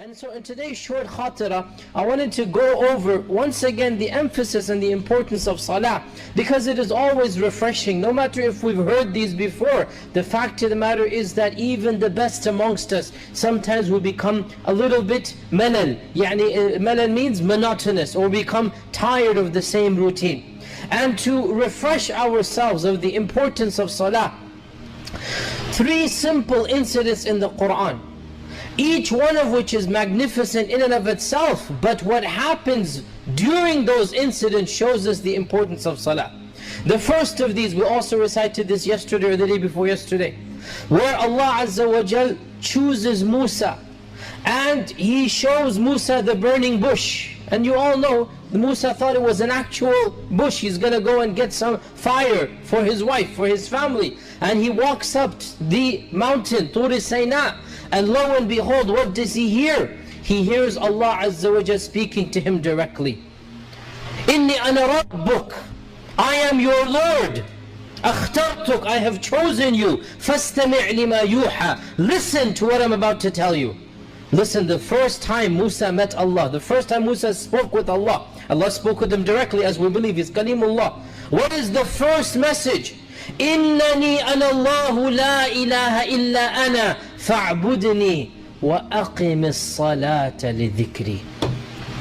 And so in today's short khatira, I wanted to go over once again the emphasis and the importance of salah, because it is always refreshing. No matter if we've heard these before, the fact of the matter is that even the best amongst us, sometimes we become a little bit malal. Malal means monotonous, or become tired of the same routine. And to refresh ourselves of the importance of salah, 3 simple incidents in the Quran, each one of which is magnificent in and of itself, but what happens during those incidents shows us the importance of salah. The first of these, we also recited this yesterday or the day before yesterday, where Allah Azza wa Jal chooses Musa and He shows Musa the burning bush. And you all know, Musa thought it was an actual bush. He's going to go and get some fire for his wife, for his family. And he walks up the mountain, Tur Sinai, and lo and behold, what does he hear? He hears Allah Azza wa Jal speaking to him directly. Inni ana rabbuk, I am your Lord. Akhtartuk, I have chosen you. Fastami' lima yuha, listen to what I'm about to tell you. Listen, the first time Musa met Allah, the first time Musa spoke with Allah, Allah spoke with him directly, as we believe, He's Kalimullah. What is the first message? Innani ana Allahu la ilaha illa ana fa'budni wa aqimis salata li dhikri.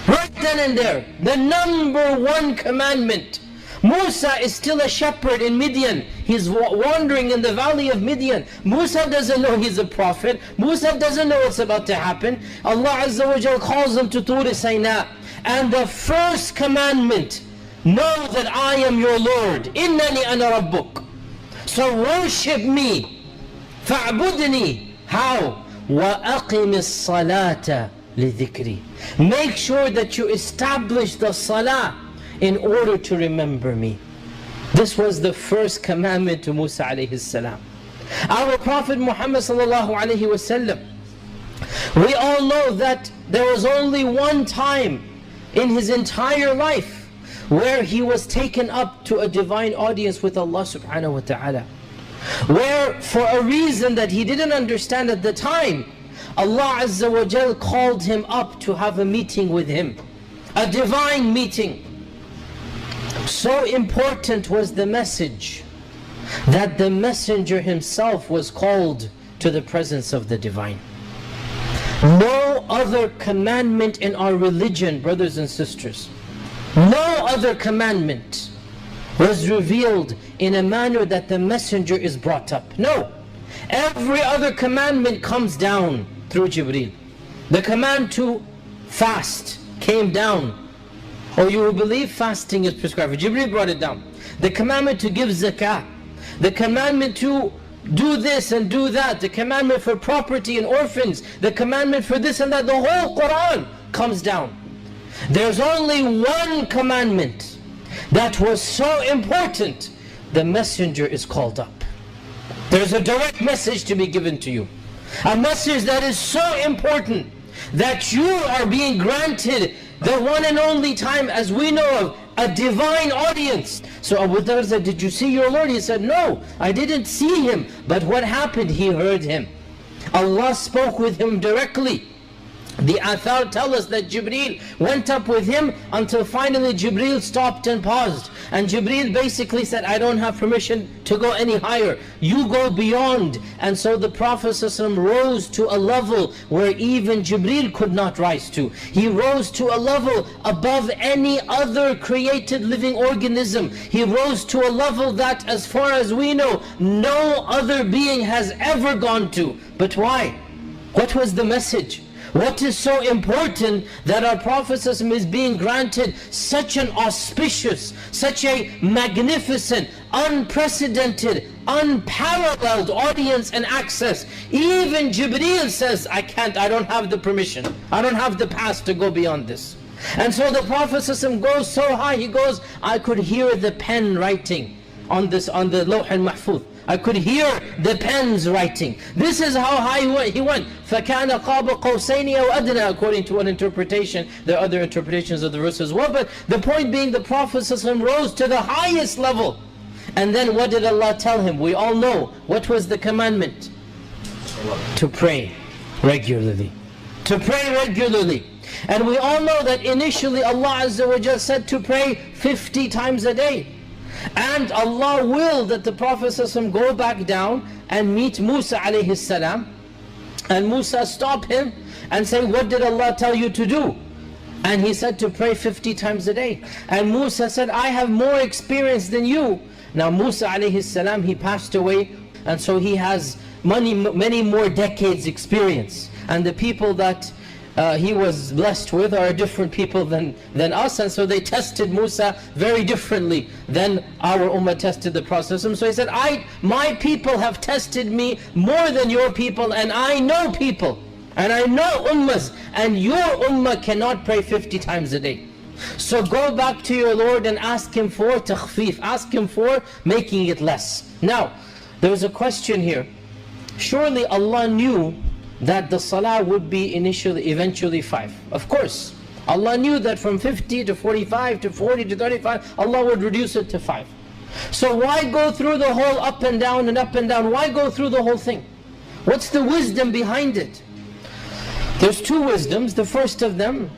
Right then and there, the number 1 commandment. Musa is still a shepherd in Midian. He's wandering in the valley of Midian. Musa doesn't know he's a prophet. Musa doesn't know what's about to happen. Allah Azza wa Jal calls him to Tur Sinai. And the first commandment, know that I am your Lord. Innani ana rabbuk. So worship me. Fa'budni. How? Wa aqimis salata li dhikri. Make sure that you establish the salah in order to remember me. This was the first commandment to Musa alayhi salam. Our Prophet Muhammad sallallahu alayhi wasallam, we all know that there was only one time in his entire life where he was taken up to a divine audience with Allah subhanahu wa ta'ala, where for a reason that he didn't understand at the time, Allah Azza wa Jal called him up to have a meeting with him, a divine meeting. So important was the message that the messenger himself was called to the presence of the divine. No other commandment in our religion, brothers and sisters, no other commandment was revealed in a manner that the messenger is brought up. No. Every other commandment comes down through Jibreel. The command to fast came down. Oh, you will believe fasting is prescribed. Jibreel brought it down. The commandment to give zakah, the commandment to do this and do that, the commandment for property and orphans, the commandment for this and that, the whole Quran comes down. There's only one commandment that was so important, the messenger is called up. There's a direct message to be given to you. A message that is so important that you are being granted the one and only time, as we know of, a divine audience. So Abu Dharr said, did you see your Lord? He said, no, I didn't see him. But what happened? He heard him. Allah spoke with him directly. The Athar tell us that Jibreel went up with him until finally Jibreel stopped and paused. And Jibreel basically said, I don't have permission to go any higher. You go beyond. And so the Prophet ﷺ rose to a level where even Jibreel could not rise to. He rose to a level above any other created living organism. He rose to a level that, as far as we know, no other being has ever gone to. But why? What was the message? What is so important that our Prophet ﷺ is being granted such an auspicious, such a magnificent, unprecedented, unparalleled audience and access? Even Jibreel says, I don't have the permission. I don't have the pass to go beyond this. And so the Prophet ﷺ goes so high, he goes, I could hear the pen writing on the Lawh al-Mahfuz. I could hear the pens writing. This is how high he went. فَكَانَ قَابَ قَوْسَيْنِ أَوْ أَدْنَى, according to one interpretation. There are other interpretations of the verse as well. But the point being, the Prophet ﷺ rose to the highest level. And then what did Allah tell him? We all know. What was the commandment? To pray regularly. to pray regularly. And we all know that initially Allah Azza wa Jal said to pray 50 times a day. And Allah willed that the Prophet ﷺ go back down and meet Musa alayhi salam. And Musa stopped him and say, what did Allah tell you to do? And he said to pray 50 times a day. And Musa said, I have more experience than you. Now Musa alayhi salam, he passed away, and so he has many more decades experience. And the people that he was blessed with are different people than us, and so they tested Musa very differently than our ummah tested the Prophet. So he said, my people have tested me more than your people, and I know people, and I know ummahs, and your ummah cannot pray 50 times a day. So go back to your Lord and ask Him for takhfif, ask Him for making it less. Now, there was a question here. Surely Allah knew that the salah would be eventually 5. Of course, Allah knew that from 50 to 45 to 40 to 35, Allah would reduce it to 5. So why go through the whole up and down and up and down? Why go through the whole thing? What's the wisdom behind it? There's two wisdoms. The first of them,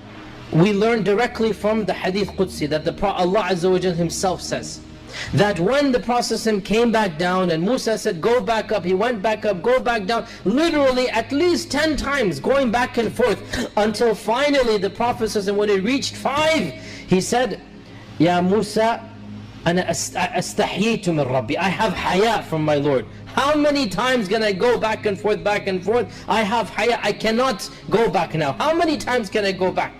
we learn directly from the Hadith Qudsi, that Allah Azza wa Jal Himself says, that when the Prophet came back down and Musa said, go back up, he went back up, go back down, literally at least 10 times going back and forth, until finally the Prophet, when it reached 5, he said, Ya Musa, أنا أستحييت من ربي, I have haya from my Lord. How many times can I go back and forth, back and forth? I have haya, I cannot go back now. How many times can I go back?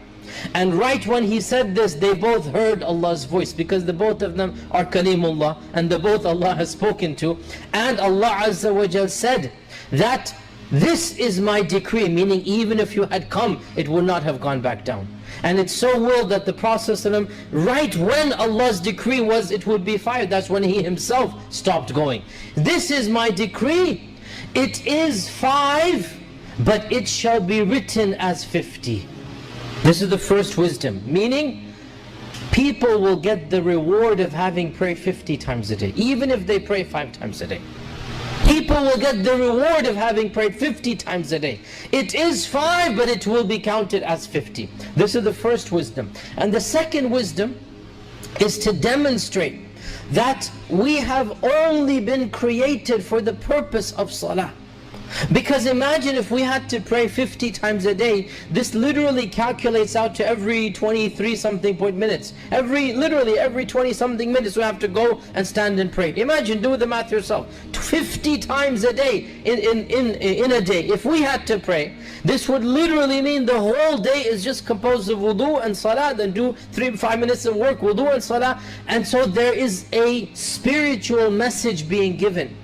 And right when he said this, they both heard Allah's voice, because the both of them are Kalimullah, and the both Allah has spoken to. And Allah Azza wa Jal said that this is my decree, meaning even if you had come, it would not have gone back down. And it's so willed that the Prophet ﷺ, right when Allah's decree was it would be 5, that's when he himself stopped going. This is my decree, it is 5, but it shall be written as 50. This is the first wisdom, meaning people will get the reward of having prayed 50 times a day, even if they pray 5 times a day. People will get the reward of having prayed 50 times a day. It is 5, but it will be counted as 50. This is the first wisdom. And the second wisdom is to demonstrate that we have only been created for the purpose of salah. Because imagine if we had to pray 50 times a day, this literally calculates out to every 23 something minutes. Literally every 20 something minutes we have to go and stand and pray. Imagine, do the math yourself. 50 times a day in a day. If we had to pray, this would literally mean the whole day is just composed of wudu and salah, then do 3-5 minutes of work, wudu and salah. And so there is a spiritual message being given,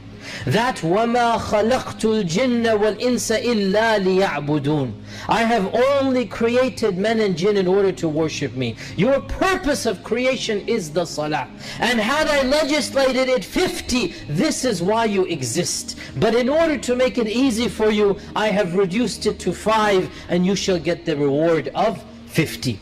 that وَمَا خَلَقْتُ الْجِنَّ وَالْإِنسَ إِلَّا لِيَعْبُدُونَ, I have only created men and jinn in order to worship me. Your purpose of creation is the salah. And had I legislated it 50, this is why you exist. But in order to make it easy for you, I have reduced it to 5, and you shall get the reward of 50.